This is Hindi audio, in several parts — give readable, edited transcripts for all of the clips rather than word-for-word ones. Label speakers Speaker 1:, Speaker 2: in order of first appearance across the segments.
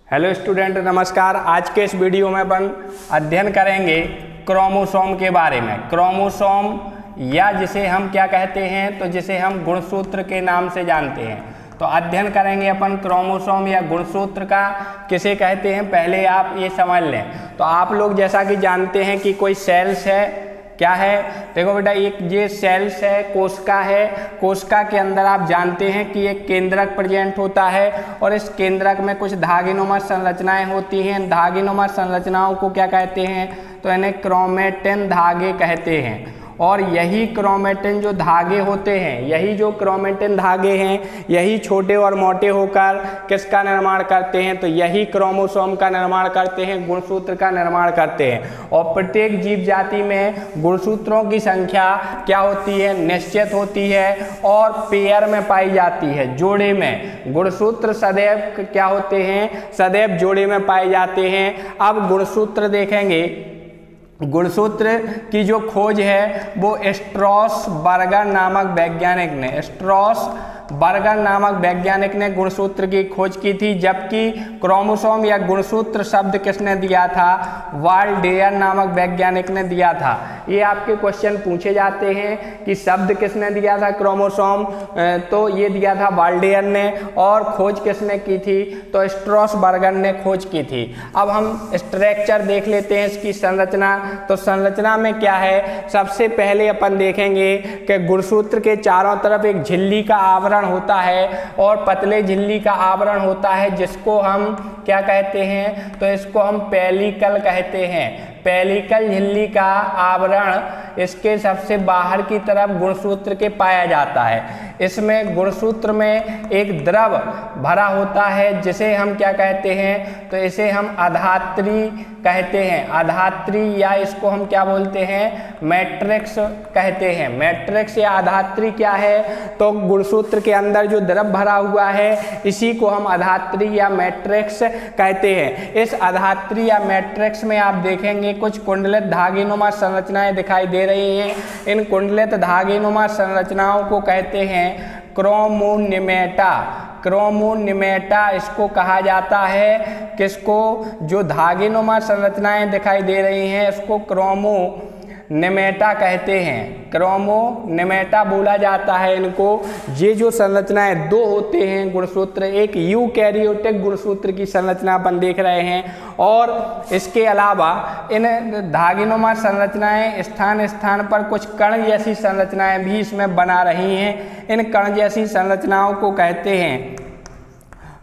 Speaker 1: हेलो स्टूडेंट, नमस्कार। आज के इस वीडियो में अपन अध्ययन करेंगे क्रोमोसोम के बारे में। क्रोमोसोम या जिसे हम क्या कहते हैं, तो जिसे हम गुणसूत्र के नाम से जानते हैं। तो अध्ययन करेंगे अपन क्रोमोसोम या गुणसूत्र का किसे कहते हैं, पहले आप ये समझ लें। तो आप लोग जैसा कि जानते हैं कि कोई सेल्स है, क्या है, देखो बेटा, एक ये सेल्स है, कोशिका है। कोशिका के अंदर आप जानते हैं कि एक केंद्रक प्रेजेंट होता है और इस केंद्रक में कुछ धागेनुमा संरचनाएं होती हैं। धागेनुमा संरचनाओं को क्या कहते हैं, तो इन्हें क्रोमेटिन धागे कहते हैं। और यही क्रोमेटिन जो धागे होते हैं, यही जो क्रोमेटिन धागे हैं, यही छोटे और मोटे होकर किसका निर्माण करते हैं, तो यही क्रोमोसोम का निर्माण करते हैं, गुणसूत्र का निर्माण करते हैं। और प्रत्येक जीव जाति में गुणसूत्रों की संख्या क्या होती है, निश्चित होती है और पेयर में पाई जाती है, जोड़े में। गुणसूत्र सदैव क्या होते हैं, सदैव जोड़े में पाए जाते हैं। अब गुणसूत्र देखेंगे। गुणसूत्र की जो खोज है वो स्ट्रॉसबर्गर नामक वैज्ञानिक ने गुणसूत्र की खोज की थी, जबकि क्रोमोसोम या गुणसूत्र शब्द किसने दिया था, वाल्डेयर नामक वैज्ञानिक ने दिया था। ये आपके क्वेश्चन पूछे जाते हैं कि शब्द किसने दिया था क्रोमोसोम, तो ये दिया था वाल्डेयर ने। और खोज किसने की थी, तो स्ट्रॉसबर्गर ने खोज की थी। अब हम स्ट्रक्चर देख लेते हैं, इसकी संरचना। तो संरचना में क्या है, सबसे पहले अपन देखेंगे कि गुणसूत्र के चारों तरफ एक झिल्ली का आवरण होता है और पतले झिल्ली का आवरण होता है, जिसको हम क्या कहते हैं, तो इसको हम पेलिकल कहते हैं। पेलिकल झिल्ली का आवरण इसके सबसे बाहर की तरफ गुणसूत्र के पाया जाता है। इसमें गुणसूत्र में एक द्रव भरा होता है, जिसे हम क्या कहते हैं, तो इसे हम अधात्री कहते हैं। अधात्री या इसको हम क्या बोलते हैं, मैट्रिक्स कहते हैं। मैट्रिक्स या अधात्री क्या है, तो गुणसूत्र के अंदर जो द्रव भरा हुआ है इसी को हम अधात्री या मैट्रिक्स कहते हैं। इस अधात्री या मैट्रिक्स में आप देखेंगे कुछ कुंडलित धागेनुमा संरचनाएं दिखाई दे रही हैं। इन कुंडलित धागेनुमा संरचनाओं को कहते हैं क्रोमोनिमेटा। क्रोमोनिमेटा इसको कहा जाता है, किसको, जो धागेनुमा संरचनाएं दिखाई दे रही हैं इसको क्रोमोनिमेटा कहते हैं। क्रोमोनिमेटा बोला जाता है इनको। ये जो संरचनाएं दो होते हैं गुणसूत्र, एक यूकैरियोटिक गुणसूत्र की संरचना अपन देख रहे हैं, और इसके अलावा इन धागेनुमा संरचनाएं स्थान स्थान पर कुछ कण जैसी संरचनाएं भी इसमें बना रही हैं। इन कण जैसी संरचनाओं को कहते हैं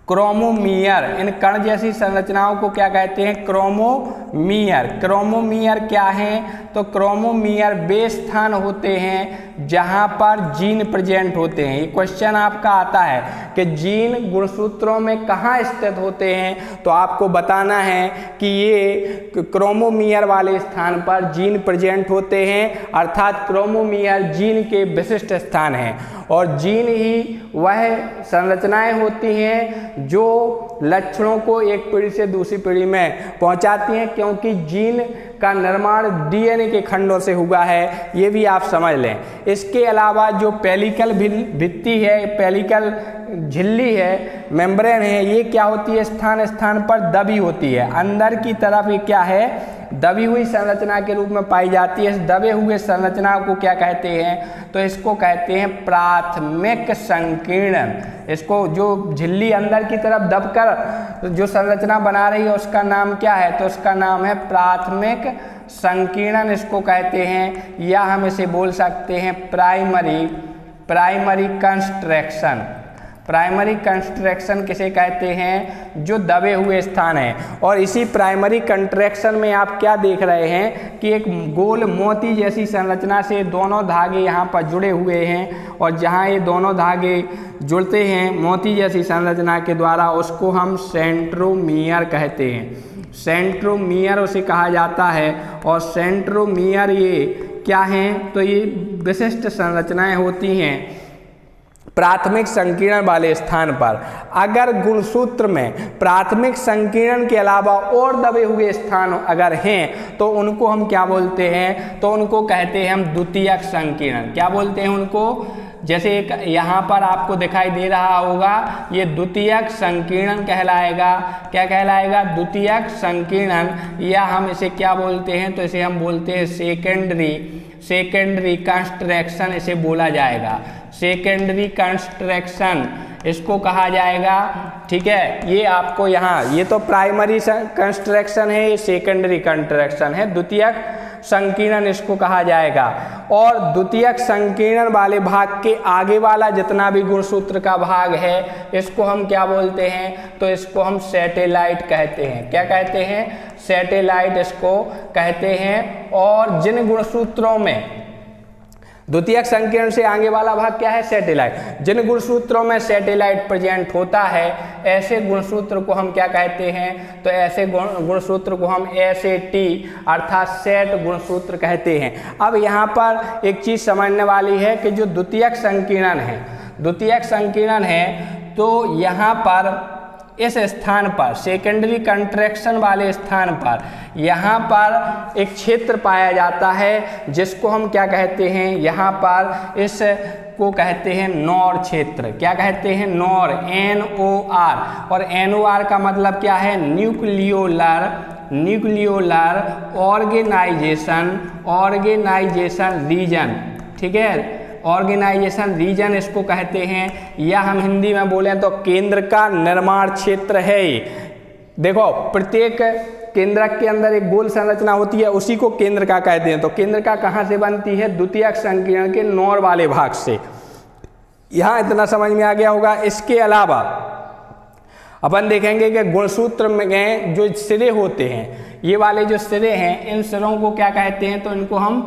Speaker 1: क्रोमोमियर। इन कण जैसी संरचनाओं को क्या कहते हैं, क्रोमोमियर। क्रोमोमियर क्या है, तो क्रोमोमियर वे स्थान होते हैं जहां पर जीन प्रेजेंट होते हैं। ये क्वेश्चन आपका आता है कि जीन गुणसूत्रों में कहाँ स्थित होते हैं, तो आपको बताना है कि ये क्रोमोमियर वाले स्थान पर जीन प्रेजेंट होते हैं, अर्थात क्रोमोमियर जीन के विशिष्ट स्थान हैं। और जीन ही वह संरचनाएं होती हैं जो लक्षणों को एक पीढ़ी से दूसरी पीढ़ी में पहुंचाती हैं, क्योंकि जीन का निर्माण डीएनए के खंडों से हुआ है, ये भी आप समझ लें। इसके अलावा जो पेलिकल भित्ति है, पेलिकल झिल्ली है, मेम्ब्रेन है, ये क्या होती है, स्थान स्थान पर दबी होती है। अंदर की तरफ ये क्या है, दबी हुई संरचना के रूप में पाई जाती है। इस दबे हुए संरचना को क्या कहते हैं, तो इसको कहते हैं प्राथमिक संकीर्ण। इसको जो झिल्ली अंदर की तरफ दबकर जो संरचना बना रही है उसका नाम क्या है, तो उसका नाम है प्राथमिक संकीर्णन इसको कहते हैं, या हम इसे बोल सकते हैं प्राइमरी कंस्ट्रक्शन। प्राइमरी कंस्ट्रक्शन किसे कहते हैं, जो दबे हुए स्थान है। और इसी प्राइमरी कंस्ट्रक्शन में आप क्या देख रहे हैं कि एक गोल मोती जैसी संरचना से दोनों धागे यहाँ पर जुड़े हुए हैं, और जहाँ ये दोनों धागे जुड़ते हैं मोती जैसी संरचना के द्वारा, उसको हम सेंट्रोमियर कहते हैं। सेंट्रोमियर उसे कहा जाता है। और सेंट्रोमियर ये क्या हैं, तो ये विशिष्ट संरचनाएं होती हैं प्राथमिक संकीर्ण वाले स्थान पर अगर गुणसूत्र में प्राथमिक संकीर्ण के अलावा और दबे हुए स्थान अगर हैं तो उनको हम क्या बोलते हैं, तो उनको कहते हैं हम द्वितीयक संकीर्ण। क्या बोलते हैं उनको, जैसे एक यहाँ पर आपको दिखाई दे रहा होगा, ये द्वितीयक संकीर्ण कहलाएगा। क्या कहलाएगा, द्वितीयक संकीर्ण, या हम इसे क्या बोलते हैं, तो इसे हम बोलते हैं सेकेंडरी कंस्ट्रक्शन इसे बोला जाएगा। सेकेंडरी कंस्ट्रक्शन इसको कहा जाएगा। ठीक है, ये आपको यहाँ, ये तो प्राइमरी कंस्ट्रक्शन है, ये सेकेंडरी कंस्ट्रक्शन है, द्वितीयक संकीर्ण इसको कहा जाएगा। और द्वितीयक संकीर्ण वाले भाग के आगे वाला जितना भी गुणसूत्र का भाग है इसको हम क्या बोलते हैं, तो इसको हम सैटेलाइट कहते हैं। क्या कहते हैं, सैटेलाइट इसको कहते हैं। और जिन गुणसूत्रों में द्वितीयक संकीर्ण से आगे वाला भाग क्या है, सैटेलाइट, जिन गुणसूत्रों में सैटेलाइट प्रेजेंट होता है ऐसे गुणसूत्र को हम क्या कहते हैं, तो ऐसे गुणसूत्र को हम SAT अर्थात सेट गुणसूत्र कहते हैं। अब यहाँ पर एक चीज समझने वाली है कि जो द्वितीयक संकीर्ण है तो यहाँ पर इस स्थान पर सेकेंडरी कंट्रैक्शन वाले स्थान पर यहाँ पर एक क्षेत्र पाया जाता है जिसको हम क्या कहते हैं, यहाँ पर इस को कहते हैं नॉर क्षेत्र। क्या कहते हैं, नॉर, NOR। और NOR का मतलब क्या है, न्यूक्लियोलर ऑर्गेनाइजेशन रीजन। ठीक है, ऑर्गेनाइजेशन रीजन इसको कहते हैं, या हम हिंदी में बोलें तो केंद्र का निर्माण क्षेत्र है। देखो, प्रत्येक केंद्रक के अंदर एक गोल संरचना होती है, उसी को केंद्र का कहते हैं। तो केंद्र का कहाँ से बनती है, द्वितीयक संकीर्ण के नॉर वाले भाग से। यहाँ इतना समझ में आ गया होगा। इसके अलावा अपन देखेंगे कि गुणसूत्र में जो सिरे होते हैं, ये वाले जो सिरे हैं, इन सिरों को क्या कहते हैं, तो इनको हम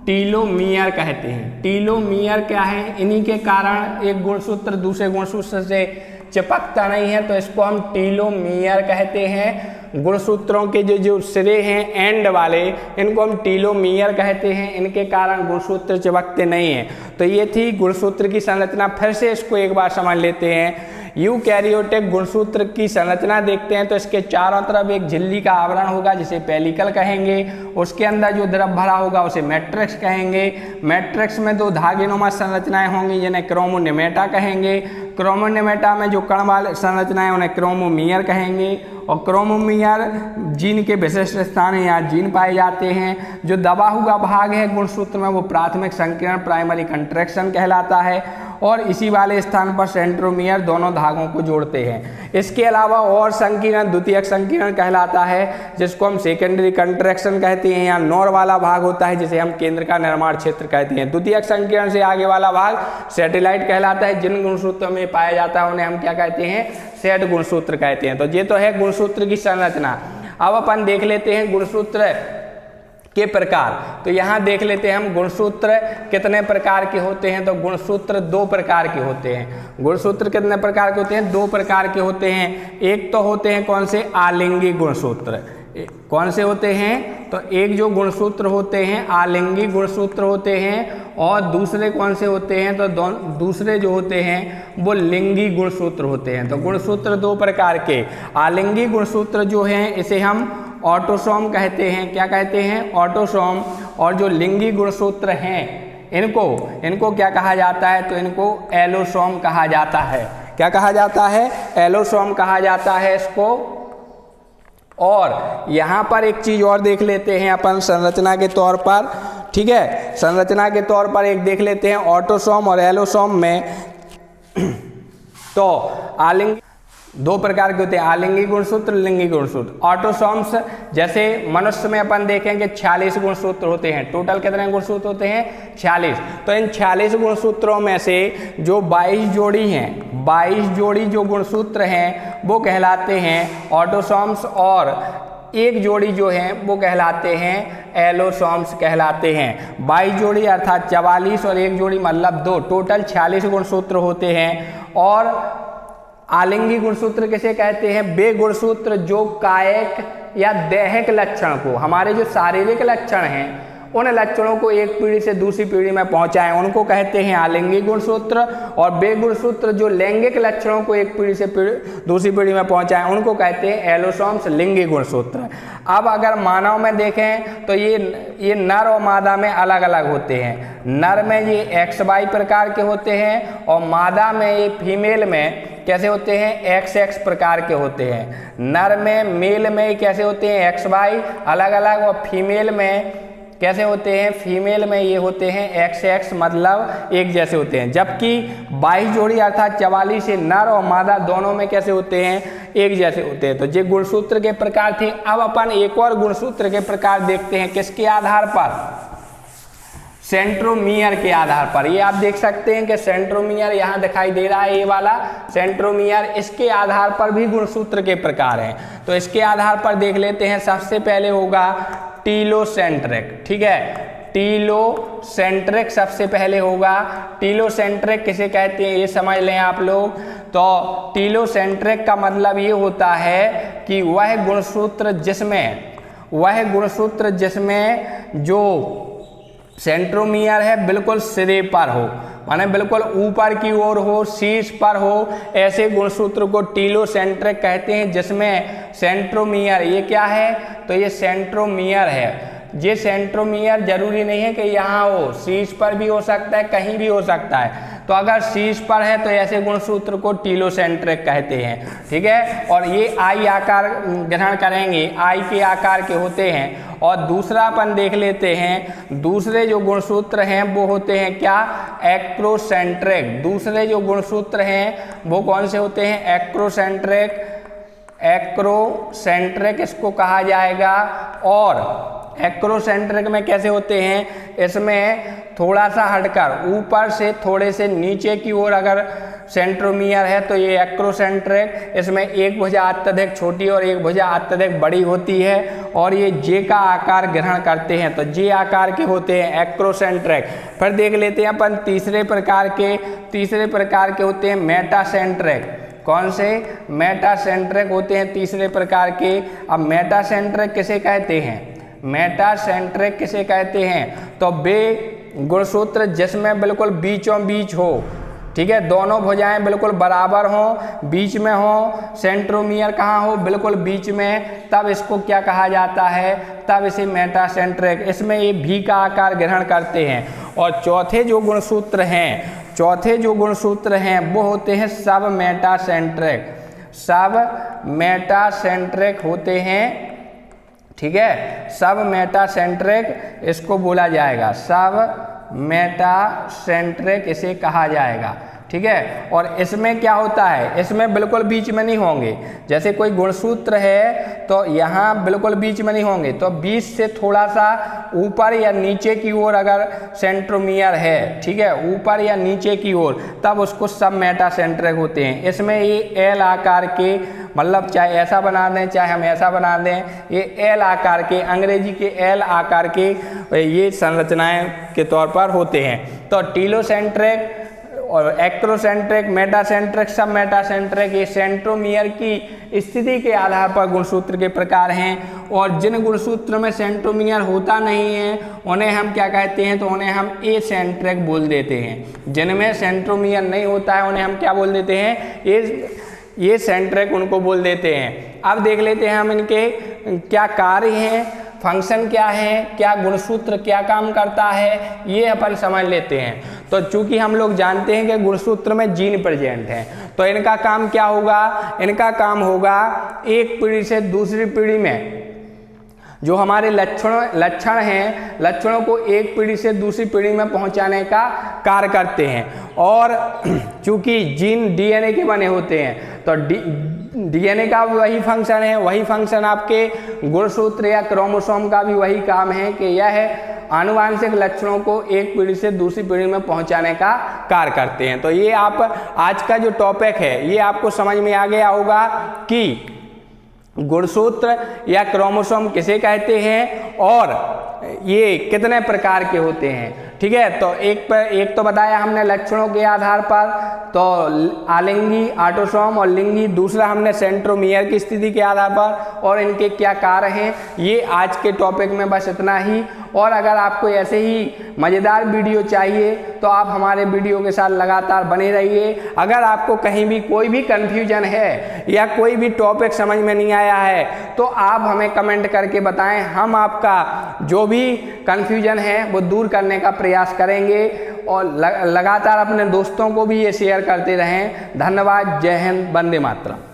Speaker 1: टीलोमियर कहते हैं। टीलोमियर क्या है, इन्हीं के कारण एक गुणसूत्र दूसरे गुणसूत्र से चिपकता नहीं है, तो इसको हम टीलोमियर कहते हैं। गुणसूत्रों के जो सिरे हैं एंड वाले, इनको हम टीलोमियर कहते हैं, इनके कारण गुणसूत्र चिपकते नहीं हैं। तो ये थी गुणसूत्र की संरचना। फिर से इसको एक बार समझ लेते हैं। यूकैरियोटिक गुणसूत्र की संरचना देखते हैं तो इसके चारों तरफ एक झिल्ली का आवरण होगा जिसे पेलिकल कहेंगे। उसके अंदर जो द्रव भरा होगा उसे मैट्रिक्स कहेंगे। मैट्रिक्स में दो धागेनुमा संरचनाएं होंगी जिन्हें क्रोमोनिमेटा कहेंगे। क्रोमोनिमेटा में जो कण वाले संरचनाएं उन्हें क्रोमोमियर कहेंगे। और क्रोमोमियर जीन के विशिष्ट स्थान है, यहाँ जीन पाए जाते हैं। जो दबा हुआ भाग है गुणसूत्र में वो प्राथमिक संकीर्ण प्राइमरी कंट्रैक्शन कहलाता है। और इसी वाले स्थान पर सेंट्रोमियर दोनों धागों को जोड़ते हैं। इसके अलावा और संकीर्ण द्वितीयक संकीर्ण कहलाता है जिसको हम सेकेंडरी कंट्रैक्शन कहते हैं। यहाँ नॉर वाला भाग होता है जिसे हम केंद्र का निर्माण क्षेत्र कहते हैं। द्वितीयक संकीर्ण से आगे वाला भाग सैटेलाइट कहलाता है। जिन गुणसूत्रों में पाया जाता है उन्हें हम क्या कहते हैं, सेट गुणसूत्र कहते हैं। तो ये तो है गुणसूत्र की संरचना। अब अपन देख लेते हैं गुणसूत्र के प्रकार। तो यहाँ देख लेते हैं हम गुणसूत्र कितने प्रकार के होते हैं। तो गुणसूत्र दो प्रकार के होते हैं। गुणसूत्र कितने प्रकार के होते हैं, दो प्रकार के होते हैं। एक तो होते हैं कौन से, आलिंगी गुणसूत्र। कौन से होते हैं, तो एक जो गुणसूत्र होते हैं आलिंगी गुणसूत्र होते हैं। और दूसरे कौन से होते हैं, तो दूसरे जो होते हैं वो लिंगी गुणसूत्र होते हैं। तो गुणसूत्र दो प्रकार के। आलिंगी गुणसूत्र जो हैं इसे हम ऑटोसोम कहते हैं। क्या कहते हैं, ऑटोसोम। और जो लिंगी गुणसूत्र हैं इनको क्या कहा जाता है, तो इनको एलोसोम कहा जाता है। क्या कहा जाता है, एलोसोम कहा जाता है इसको। और यहाँ पर एक चीज और देख लेते हैं अपन संरचना के तौर पर। ठीक है, संरचना के तौर पर एक देख लेते हैं ऑटोसोम और एलोसोम में। तो आलिंगी दो प्रकार के होते हैं, आलिंगी गुणसूत्र, लिंगी गुणसूत्र। ऑटोसोम्स जैसे मनुष्य में अपन देखेंगे 46 गुणसूत्र होते हैं। टोटल कितने गुणसूत्र होते हैं, 46। तो इन 46 गुणसूत्रों में से जो 22 जोड़ी हैं, 22 जोड़ी जो गुणसूत्र हैं वो कहलाते हैं ऑटोसोम्स। और एक जोड़ी जो है वो कहलाते हैं एलोसोम्स कहलाते हैं। 22 जोड़ी अर्थात 44 और एक जोड़ी मतलब 2, टोटल 46 गुणसूत्र होते हैं। और आलिंगी गुणसूत्र किसे कहते हैं, वे गुणसूत्र जो कायिक या दैहिक लक्षण को, हमारे जो शारीरिक लक्षण हैं उन लक्षणों को एक पीढ़ी से दूसरी पीढ़ी में पहुंचाएं उनको कहते हैं आलिंगी गुणसूत्र, और वे गुणसूत्र जो लैंगिक लक्षणों को एक पीढ़ी से दूसरी पीढ़ी में पहुंचाएं उनको कहते हैं एलोसोम्स लिंगी गुणसूत्र। अब अगर मानव में देखें तो ये नर और मादा में अलग अलग होते हैं। नर में ये XY प्रकार के होते हैं और मादा में ये फीमेल में कैसे होते हैं XX प्रकार के होते हैं। नर में मेल में कैसे होते हैं XY अलग अलग, और फीमेल में कैसे होते हैं, फीमेल में ये होते हैं XX मतलब एक जैसे होते हैं। जबकि 22 जोड़ी अर्थात 44 से नर और मादा दोनों में कैसे होते हैं, एक जैसे होते हैं। तो ये गुणसूत्र के प्रकार थे। अब अपन एक और गुणसूत्र के प्रकार देखते हैं, किसके आधार पर, सेंट्रोमियर के आधार पर। ये आप देख सकते हैं कि सेंट्रोमियर यहाँ दिखाई दे रहा है, ये वाला सेंट्रोमियर, इसके आधार पर भी गुणसूत्र के प्रकार हैं। तो इसके आधार पर देख लेते हैं। सबसे पहले होगा टीलोसेंट्रिक, ठीक है, टीलोसेंट्रिक सबसे पहले होगा। टीलोसेंट्रिक किसे कहते हैं ये समझ लें आप लोग। तो टीलोसेंट्रिक का मतलब ये होता है कि वह गुणसूत्र जिसमें जो सेंट्रोमियर है बिल्कुल सिरे पर हो, माने बिल्कुल ऊपर की ओर हो, शीर्ष पर हो, ऐसे गुणसूत्र को टीलोसेंट्रिक कहते हैं। जिसमें सेंट्रोमियर ये क्या है, तो ये सेंट्रोमियर है। ये सेंट्रोमियर जरूरी नहीं है कि यहाँ हो, शीर्ष पर भी हो सकता है, कहीं भी हो सकता है। तो अगर शीर्ष पर है तो ऐसे गुणसूत्र को टीलोसेंट्रिक कहते हैं, ठीक है। और ये आई आकार ग्रहण करेंगे, आई के आकार के होते हैं। और दूसरा अपन देख लेते हैं, दूसरे जो गुणसूत्र हैं वो होते हैं क्या, एक्रोसेंट्रिक। दूसरे जो गुणसूत्र हैं वो कौन से होते हैं, एक्रोसेंट्रिक इसको कहा जाएगा। और एक्रोसेंट्रिक में कैसे होते हैं, इसमें थोड़ा सा हटकर ऊपर से थोड़े से नीचे की ओर अगर सेंट्रोमियर है तो ये एक्रोसेंट्रिक। इसमें एक भुजा अत्यधिक छोटी और एक भुजा अत्यधिक बड़ी होती है और ये जे का आकार ग्रहण करते हैं, तो जे आकार के होते हैं एक्रोसेंट्रिक। फिर देख लेते हैं अपन तीसरे प्रकार के होते हैं मेटासेंट्रिक। कौन से, मेटासेंट्रिक होते हैं तीसरे प्रकार के। अब मेटासेंट्रिक किसे कहते हैं, मेटासेंट्रिक किसे कहते हैं, तो वे गुणसूत्र जिसमें बिल्कुल बीचों बीच हो, ठीक है, दोनों भुजाएं बिल्कुल बराबर हों, बीच में हो, सेंट्रोमियर कहाँ हो, बिल्कुल बीच में, तब इसको क्या कहा जाता है, तब इसे मेटासेंट्रिक। इसमें ये भी का आकार ग्रहण करते हैं। और चौथे जो गुणसूत्र हैं वो होते हैं सब मेटासेंट्रिक होते हैं, ठीक है। सब मेटासेंट्रिक इसको बोला जाएगा, सब मेटासेंट्रिक इसे कहा जाएगा, ठीक है। और इसमें क्या होता है, इसमें बिल्कुल बीच में नहीं होंगे। जैसे कोई गुणसूत्र है तो यहाँ बिल्कुल बीच में नहीं होंगे, तो बीच से थोड़ा सा ऊपर या नीचे की ओर अगर सेंट्रोमियर है, ठीक है, ऊपर या नीचे की ओर, तब उसको सब मेटासेंट्रिक होते हैं। इसमें ये एल आकार के, मतलब चाहे ऐसा बना दें चाहे हम ऐसा बना दें, ये एल आकार के, अंग्रेजी के एल आकार के ये संरचनाएं के तौर पर होते हैं। तो टीलोसेंट्रिक और एक्रोसेंट्रिक, मेटासेंट्रिक, सब मेटासेंट्रिक, ये सेंट्रोमियर की स्थिति के आधार पर गुणसूत्र के प्रकार हैं। और जिन गुणसूत्र में सेंट्रोमियर होता नहीं है उन्हें हम क्या कहते हैं, तो उन्हें हम एसेंट्रिक बोल देते हैं। जिनमें सेंट्रोमियर नहीं होता है उन्हें हम क्या बोल देते हैं, ये सेंट्रिक उनको बोल देते हैं। अब देख लेते हैं हम इनके क्या कार्य हैं, फंक्शन क्या है, क्या गुणसूत्र क्या काम करता है, ये अपन समझ लेते हैं। तो चूंकि हम लोग जानते हैं कि गुणसूत्र में जीन प्रेजेंट है, तो इनका काम क्या होगा, इनका काम होगा एक पीढ़ी से दूसरी पीढ़ी में जो हमारे लक्षण हैं, लक्षणों को एक पीढ़ी से दूसरी पीढ़ी में पहुंचाने का कार्य करते हैं। और चूंकि जीन डीएनए के बने होते हैं तो डीएनए का भी वही फंक्शन है, वही फंक्शन आपके गुणसूत्र या क्रोमोसोम का भी वही काम है कि यह आनुवांशिक लक्षणों को एक पीढ़ी से दूसरी पीढ़ी में पहुंचाने का कार्य करते हैं। तो ये आप आज का जो टॉपिक है ये आपको समझ में आ गया होगा कि गुणसूत्र या क्रोमोसोम किसे कहते हैं और ये कितने प्रकार के होते हैं, ठीक है। तो एक तो बताया हमने लक्षणों के आधार पर, तो आलिंगी, ऑटोसोम और लिंगी। दूसरा हमने सेंट्रोमियर की स्थिति के आधार पर और इनके क्या कार्य हैं। ये आज के टॉपिक में बस इतना ही। और अगर आपको ऐसे ही मज़ेदार वीडियो चाहिए तो आप हमारे वीडियो के साथ लगातार बने रहिए। अगर आपको कहीं भी कोई भी कन्फ्यूजन है या कोई भी टॉपिक समझ में नहीं आया है तो आप हमें कमेंट करके बताएं, हम आपका जो भी कन्फ्यूजन है वो दूर करने का प्रयास करेंगे। और लगातार अपने दोस्तों को भी ये शेयर करते रहें। धन्यवाद। जय हिंद। वंदे मातरम।